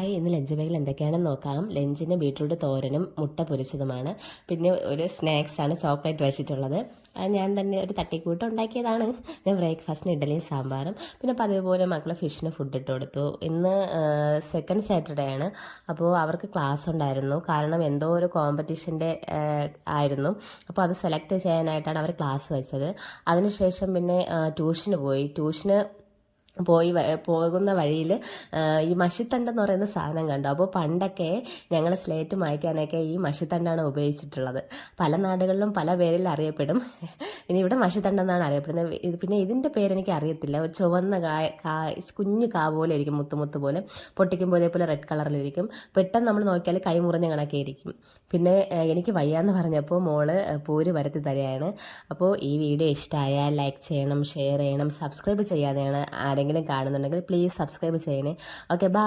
Hi, ഇന്ന് lunch ബാഗിൽ എന്തൊക്കെയാണെന്ന് നോക്കാം. ലഞ്ചിന് ബീട്രൂട്ട് തോരനും മുട്ട പൊരിച്ചതുമാണ്. പിന്നെ ഒരു സ്നാക്സാണ് ചോക്ലേറ്റ് വെച്ചിട്ടുള്ളത്. അത് ഞാൻ തന്നെ ഒരു തട്ടിക്കൂട്ട് ഉണ്ടാക്കിയതാണ്. ഞാൻ ബ്രേക്ക്ഫാസ്റ്റിന് ഇഡലിയും സാമ്പാറും. പിന്നെ പതിവ് പോലെ മക്കൾ ഫിഷിന് ഫുഡ് ഇട്ട് കൊടുത്തു. ഇന്ന് സെക്കൻഡ് സാറ്റർഡേ ആണ്. അപ്പോൾ അവർക്ക് ക്ലാസ് ഉണ്ടായിരുന്നു. കാരണം എന്തോ ഒരു കോമ്പറ്റീഷൻ്റെ ആയിരുന്നു. അപ്പോൾ അത് സെലക്ട് ചെയ്യാനായിട്ടാണ് അവർ ക്ലാസ് വെച്ചത്. അതിനുശേഷം പിന്നെ ട്യൂഷന് പോകുന്ന വഴിയിൽ ഈ മഷിത്തണ്ടെന്ന് പറയുന്ന സാധനം കണ്ടു. അപ്പോൾ പണ്ടൊക്കെ ഞങ്ങൾ സ്ലേറ്റ് മായ്ക്കാനൊക്കെ ഈ മഷിത്തണ്ടാണ് ഉപയോഗിച്ചിട്ടുള്ളത്. പല നാടുകളിലും പല പേരിൽ അറിയപ്പെടും. ഇനി ഇവിടെ മഷിത്തണ്ടെന്നാണ് അറിയപ്പെടുന്നത്. പിന്നെ ഇതിൻ്റെ പേരെനിക്ക് അറിയത്തില്ല. ഒരു ചുവന്ന കുഞ്ഞു കാ പോലെ ഇരിക്കും, മുത്തുമുത്ത് പോലെ. പൊട്ടിക്കുമ്പോൾ ഇതേപോലെ റെഡ് കളറിലിരിക്കും. പെട്ടെന്ന് നമ്മൾ നോക്കിയാൽ കൈ മുറിഞ്ഞ കണക്കെ ഇരിക്കും. പിന്നെ എനിക്ക് വയ്യാന്ന് പറഞ്ഞപ്പോൾ മോള് പൂര് വരത്തി തരികയാണ്. അപ്പോൾ ഈ വീഡിയോ ഇഷ്ടമായാൽ ലൈക്ക് ചെയ്യണം, ഷെയർ ചെയ്യണം, സബ്സ്ക്രൈബ് ചെയ്യാതെയാണ് ആരെങ്കിലും കാണുന്നുണ്ടെങ്കിൽ പ്ലീസ് സബ്സ്ക്രൈബ് ചെയ്യണേ. Okay, by.